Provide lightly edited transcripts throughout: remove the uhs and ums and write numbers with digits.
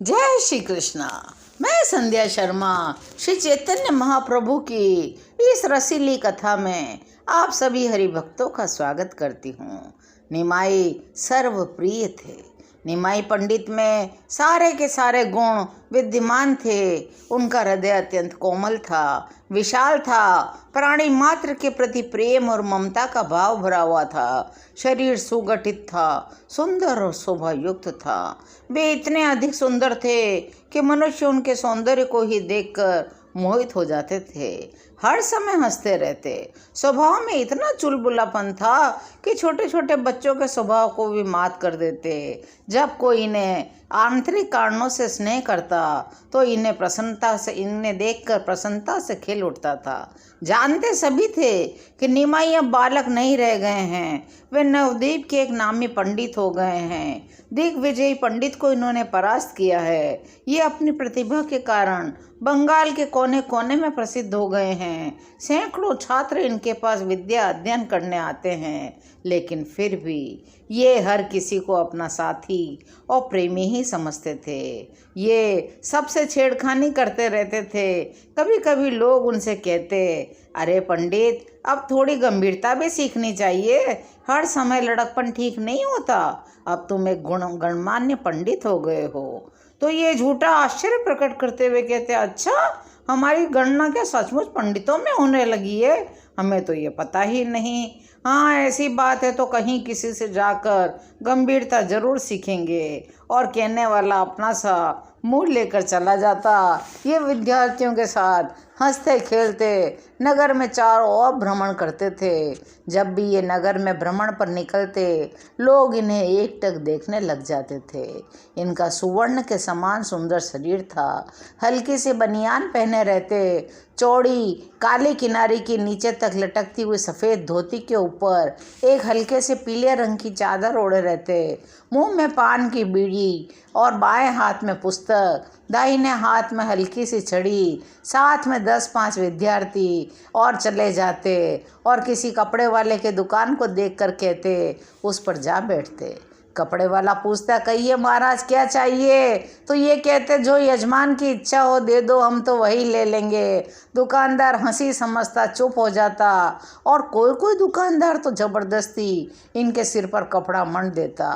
जय श्री कृष्णा। मैं संध्या शर्मा श्री चैतन्य महाप्रभु की इस रसीली कथा में आप सभी हरि भक्तों का स्वागत करती हूँ। निमाई सर्वप्रिय थे। निमाई पंडित में सारे के सारे गुण विद्यमान थे। उनका हृदय अत्यंत कोमल था, विशाल था, प्राणी मात्र के प्रति प्रेम और ममता का भाव भरा हुआ था। शरीर सुगठित था, सुंदर और शोभा युक्त था। वे इतने अधिक सुंदर थे कि मनुष्य उनके सौंदर्य को ही देखकर मोहित हो जाते थे। हर समय हंसते रहते। स्वभाव में इतना चुलबुलापन था कि छोटे छोटे बच्चों के स्वभाव को भी मात कर देते। जब कोई इन्हें आंतरिक कारणों से स्नेह करता तो इन्हें देखकर प्रसन्नता से खिल उठता था। जानते सभी थे कि निमाई अब बालक नहीं रह गए हैं। वे नवद्वीप के एक नामी पंडित हो गए हैं। दिग्विजयी पंडित को इन्होंने परास्त किया है। ये अपनी प्रतिभा के कारण बंगाल के कोने कोने में प्रसिद्ध हो गए हैं। सैकड़ों छात्र इनके पास विद्या अध्ययन करने आते हैं, लेकिन फिर भी ये हर किसी को अपना साथी और प्रेमी ही समझते थे। ये सबसे छेड़खानी करते रहते थे। कभी कभी लोग उनसे कहते, अरे पंडित, अब थोड़ी गंभीरता भी सीखनी चाहिए। हर समय लड़कपन ठीक नहीं होता। अब तुम एक गणमान्य पंडित हो गए हो। तो ये झूठा आश्चर्य प्रकट करते हुए कहते, अच्छा, हमारी गणना क्या सचमुच पंडितों में होने लगी है? हमें तो ये पता ही नहीं। हाँ, ऐसी बात है तो कहीं किसी से जाकर गंभीरता जरूर सीखेंगे। और कहने वाला अपना सा मुंह लेकर चला जाता। ये विद्यार्थियों के साथ हंसते खेलते नगर में चारों ओर भ्रमण करते थे। जब भी ये नगर में भ्रमण पर निकलते, लोग इन्हें एकटक देखने लग जाते थे। इनका सुवर्ण के समान सुंदर शरीर था। हल्की सी बनियान पहने रहते। चौड़ी काली किनारी के नीचे तक लटकती हुई सफ़ेद धोती के ऊपर एक हल्के से पीले रंग की चादर ओढ़े रहते। मुंह में पान की बीड़ी और बाएं हाथ में पुस्तक, दाहिने हाथ में हल्की सी छड़ी। साथ में 10-5 विद्यार्थी और चले जाते और किसी कपड़े वाले के दुकान को देखकर कहते, उस पर जा बैठते। कपड़े वाला पूछता, कहिए महाराज, क्या चाहिए? तो ये कहते, जो यजमान की इच्छा हो दे दो, हम तो वही ले लेंगे। दुकानदार हंसी समझता चुप हो जाता और कोई कोई दुकानदार तो ज़बरदस्ती इनके सिर पर कपड़ा मंड देता।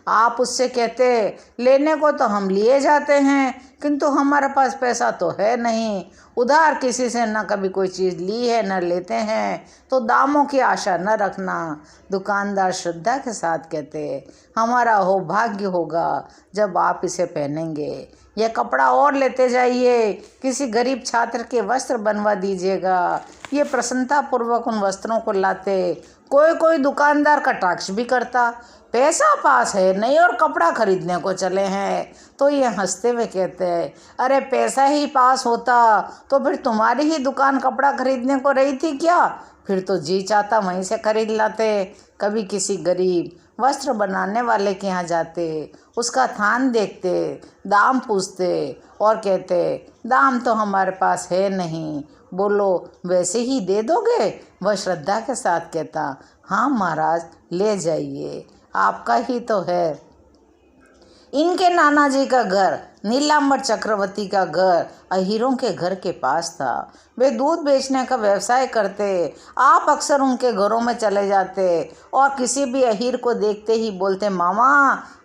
आप उससे कहते, लेने को तो हम लिए जाते हैं, किंतु हमारे पास पैसा तो है नहीं। उधार किसी से न कभी कोई चीज़ ली है न लेते हैं, तो दामों की आशा न रखना। दुकानदार श्रद्धा के साथ कहते, हमारा हो भाग्य होगा जब आप इसे पहनेंगे। यह कपड़ा और लेते जाइए, किसी गरीब छात्र के वस्त्र बनवा दीजिएगा। ये प्रसन्नतापूर्वक उन वस्त्रों को लाते। कोई कोई दुकानदार कटाक्ष भी करता, पैसा पास है नहीं और कपड़ा खरीदने को चले हैं। तो ये हंसते हुए कहते हैं, अरे पैसा ही पास होता तो फिर तुम्हारी ही दुकान कपड़ा खरीदने को रही थी क्या? फिर तो जी चाहता वहीं से खरीद लाते। कभी किसी गरीब वस्त्र बनाने वाले के यहाँ जाते, उसका थान देखते, दाम पूछते और कहते, दाम तो हमारे पास है नहीं, बोलो वैसे ही दे दोगे? वह श्रद्धा के साथ कहता, हाँ महाराज, ले जाइए, आपका ही तो है। इनके नाना जी का घर, नीलांबर चक्रवर्ती का घर, अहीरों के घर के पास था। वे दूध बेचने का व्यवसाय करते। आप अक्सर उनके घरों में चले जाते और किसी भी अहीर को देखते ही बोलते, मामा,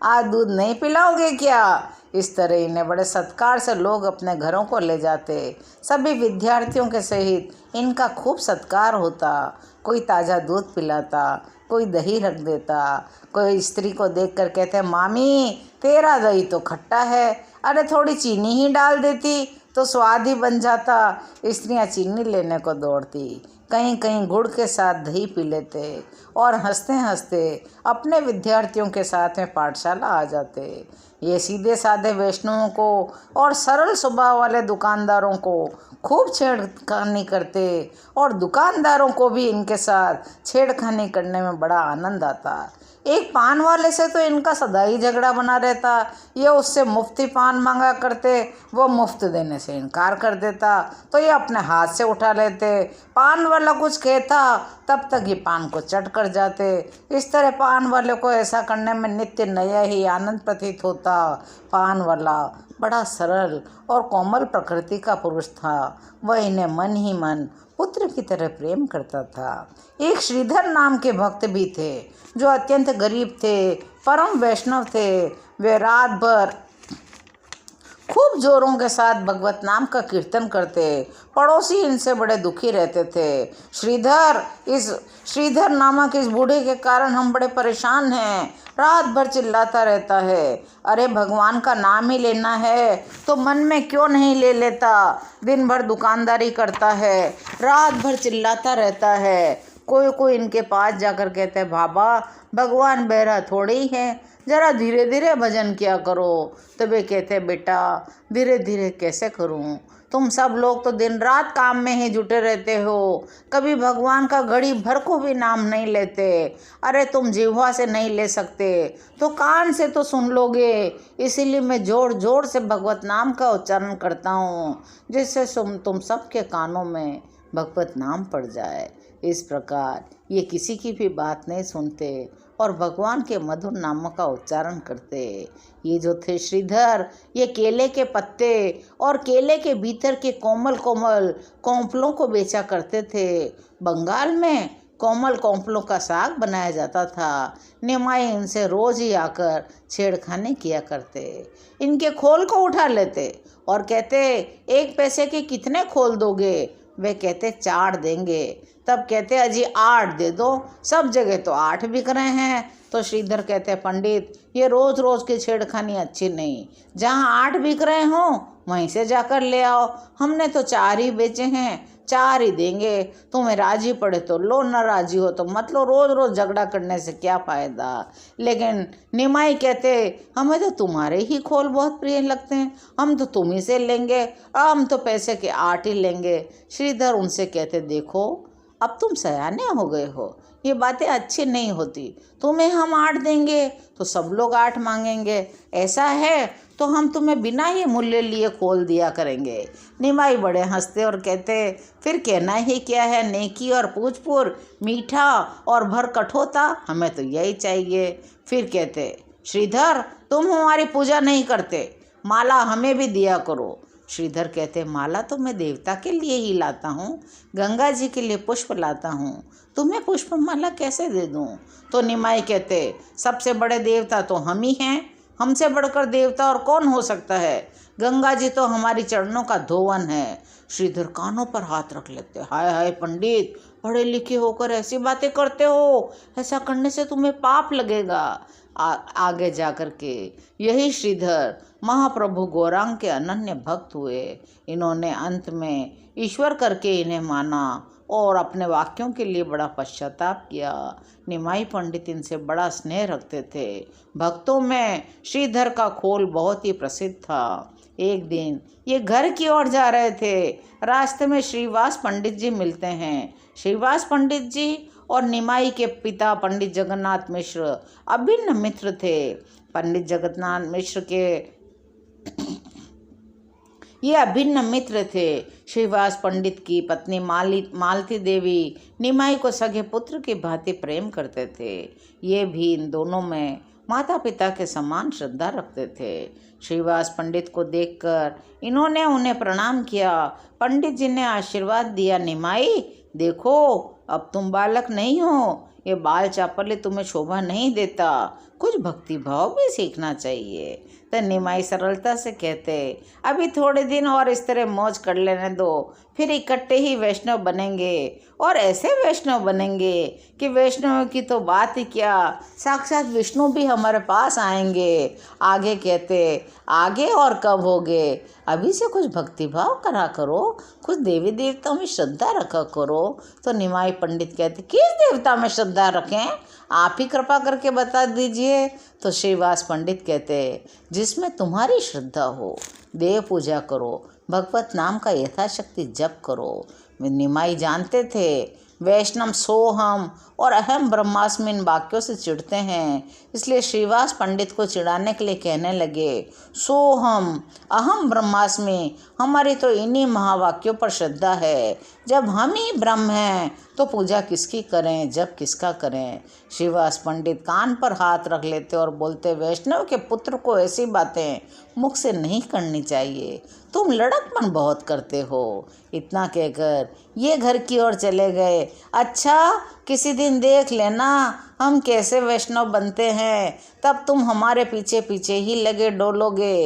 आज दूध नहीं पिलाओगे क्या? इस तरह इन्हें बड़े सत्कार से लोग अपने घरों को ले जाते। सभी विद्यार्थियों के सहित इनका खूब सत्कार होता। कोई ताज़ा दूध पिलाता, कोई दही रख देता। कोई स्त्री को देखकर कहते, मामी, तेरा दही तो खट्टा है, अरे थोड़ी चीनी ही डाल देती तो स्वाद ही बन जाता। स्त्रियां चीनी लेने को दौड़ती, कहीं कहीं गुड़ के साथ दही पी लेते और हंसते हंसते अपने विद्यार्थियों के साथ में पाठशाला आ जाते। ये सीधे साधे वैष्णवों को और सरल स्वभाव वाले दुकानदारों को खूब छेड़खानी करते और दुकानदारों को भी इनके साथ छेड़खानी करने में बड़ा आनंद आता। एक पान वाले से तो इनका सदा ही झगड़ा बना रहता। ये उससे मुफ्ती पान मांगा करते, वो मुफ्त देने से इनकार कर देता तो ये अपने हाथ से उठा लेते। पान वाला कुछ कहता तब तक ये पान को चट कर जाते। इस तरह पान वाले को ऐसा करने में नित्य नया ही आनंद प्रतीत होता। पान वाला बड़ा सरल और कोमल प्रकृति का पुरुष था। वह इन्हें मन ही मन पुत्र की तरह प्रेम करता था। एक श्रीधर नाम के भक्त भी थे जो अत्यंत गरीब थे, परम वैष्णव थे। वे रात भर खूब जोरों के साथ भगवत नाम का कीर्तन करते। पड़ोसी इनसे बड़े दुखी रहते थे। श्रीधर नामक इस बूढ़े के कारण हम बड़े परेशान हैं। रात भर चिल्लाता रहता है। अरे भगवान का नाम ही लेना है तो मन में क्यों नहीं ले लेता। दिन भर दुकानदारी करता है, रात भर चिल्लाता रहता है। कोई इनके पास जाकर कहते हैं, बाबा भगवान बहरा थोड़ी ही है, ज़रा धीरे धीरे भजन किया करो। तो वे कहते, बेटा धीरे धीरे कैसे करूं, तुम सब लोग तो दिन रात काम में ही जुटे रहते हो, कभी भगवान का घड़ी भर को भी नाम नहीं लेते। अरे तुम जिह्वा से नहीं ले सकते तो कान से तो सुन लोगे। इसीलिए मैं जोर जोर से भगवत नाम का उच्चारण करता हूँ, जिससे तुम सबके कानों में भगवत नाम पड़ जाए। इस प्रकार ये किसी की भी बात नहीं सुनते और भगवान के मधुर नामों का उच्चारण करते। ये जो थे श्रीधर, ये केले के पत्ते और केले के भीतर के कोमल कोमल कौंपलों को बेचा करते थे। बंगाल में कोमल कौंपलों का साग बनाया जाता था। निमाई इनसे रोज ही आकर छेड़खानी किया करते। इनके खोल को उठा लेते और कहते, 1 पैसे के कितने खोल दोगे। वे कहते 4 देंगे। तब कहते, अजी 8 दे दो, सब जगह तो 8 बिक रहे हैं। तो श्रीधर कहते, पंडित ये रोज़ रोज़ की छेड़खानी अच्छी नहीं, जहाँ 8 बिक रहे हों वहीं से जाकर ले आओ। हमने तो 4 ही बेचे हैं, 4 ही देंगे। तुम्हें राजी पड़े तो लो, न राजी हो तो मत लो, रोज़ रोज़ झगड़ा करने से क्या फ़ायदा। लेकिन निमाई कहते, हमें तो तुम्हारे ही खोल बहुत प्रिय लगते हैं, हम तो तुम ही से लेंगे, हम तो पैसे के 8 ही लेंगे। श्रीधर उनसे कहते, देखो अब तुम सयाने हो गए हो, ये बातें अच्छी नहीं होती। तुम्हें हम 8 देंगे तो सब लोग 8 मांगेंगे, ऐसा है तो हम तुम्हें बिना ही मूल्य लिए खोल दिया करेंगे। निमाई बड़े हंसते और कहते, फिर कहना ही क्या है, नेकी और पूछपुर, मीठा और भर कठोता, हमें तो यही चाहिए। फिर कहते, श्रीधर तुम हमारी पूजा नहीं करते, माला हमें भी दिया करो। श्रीधर कहते, माला तो मैं देवता के लिए ही लाता हूँ, गंगा जी के लिए पुष्प लाता हूँ, तुम्हें पुष्प माला कैसे दे दूँ। तो निमाई कहते, सबसे बड़े देवता तो हम ही हैं, हमसे बढ़कर देवता और कौन हो सकता है। गंगा जी तो हमारी चरणों का धोवन है। श्रीधर कानों पर हाथ रख लेते, हाय हाय पंडित, पढ़े लिखे होकर ऐसी बातें करते हो, ऐसा करने से तुम्हें पाप लगेगा। आगे जा कर के यही श्रीधर महाप्रभु गौरांग के अनन्य भक्त हुए। इन्होंने अंत में ईश्वर करके इन्हें माना और अपने वाक्यों के लिए बड़ा पश्चाताप किया। निमाई पंडित इनसे बड़ा स्नेह रखते थे। भक्तों में श्रीधर का खोल बहुत ही प्रसिद्ध था। एक दिन ये घर की ओर जा रहे थे, रास्ते में श्रीवास पंडित जी मिलते हैं। श्रीवास पंडित जी और निमाई के पिता पंडित जगन्नाथ मिश्र अभिन्न मित्र थे। पंडित जगन्नाथ मिश्र के ये अभिन्न मित्र थे। श्रीवास पंडित की पत्नी मालती देवी निमाई को सगे पुत्र की भांति प्रेम करते थे। ये भी इन दोनों में माता पिता के समान श्रद्धा रखते थे। श्रीवास पंडित को देखकर इन्होंने उन्हें प्रणाम किया। पंडित जी ने आशीर्वाद दिया, निमाई देखो अब तुम बालक नहीं हो, ये बाल चापल्य तुम्हें शोभा नहीं देता, कुछ भक्ति भाव भी सीखना चाहिए। तो निमाई सरलता से कहते, अभी थोड़े दिन और इस तरह मौज कर लेने दो, फिर इकट्ठे ही वैष्णव बनेंगे और ऐसे वैष्णव बनेंगे कि वैष्णव की तो बात ही क्या, साक्षात विष्णु भी हमारे पास आएंगे। आगे कहते, आगे और कब होगे, अभी से कुछ भक्ति भाव करा करो, कुछ देवी देवताओं में श्रद्धा रखा करो। तो निमाई पंडित कहते, किस देवता में श्रद्धा रखें, आप ही कृपा करके बता दीजिए। तो श्रीवास पंडित कहते, जिसमें तुम्हारी श्रद्धा हो, देव पूजा करो, भगवत नाम का यथाशक्ति जप करो। निमाई जानते थे वैष्णव सोहम और अहम ब्रह्मास्मि इन वाक्यों से चिढ़ते हैं। इसलिए श्रीवास पंडित को चिढ़ाने के लिए कहने लगे, सोहम अहम ब्रह्मास्मि, हमारी तो इन्हीं महावाक्यों पर श्रद्धा है। जब हम ही ब्रह्म हैं तो पूजा किसकी करें, जब किसका करें। श्रीवास पंडित कान पर हाथ रख लेते और बोलते, वैष्णव के पुत्र को ऐसी बातें मुख से नहीं करनी चाहिए, तुम लड़कपन बहुत करते हो। इतना कहकर ये घर की ओर चले गए। अच्छा, किसी दिन देख लेना हम कैसे वैष्णव बनते हैं, तब तुम हमारे पीछे पीछे ही लगे डोलोगे।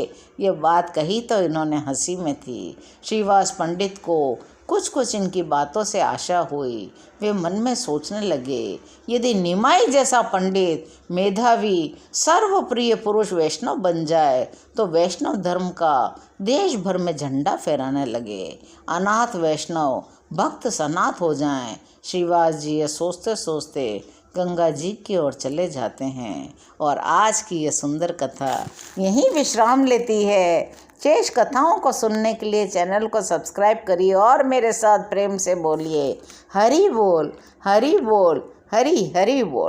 ये बात कही तो इन्होंने हंसी में थी। श्रीवास पंडित को कुछ इनकी बातों से आशा हुई। वे मन में सोचने लगे, यदि निमाई जैसा पंडित मेधावी सर्वप्रिय पुरुष वैष्णव बन जाए तो वैष्णव धर्म का देश भर में झंडा फहराने लगे, अनाथ वैष्णव भक्त सनाथ हो जाएं। श्रीवास जी ये सोचते सोचते गंगा जी की ओर चले जाते हैं। और आज की ये सुंदर कथा यहीं विश्राम लेती है। शेष कथाओं को सुनने के लिए चैनल को सब्सक्राइब करिए और मेरे साथ प्रेम से बोलिए, हरि बोल हरि बोल हरि हरि बोल।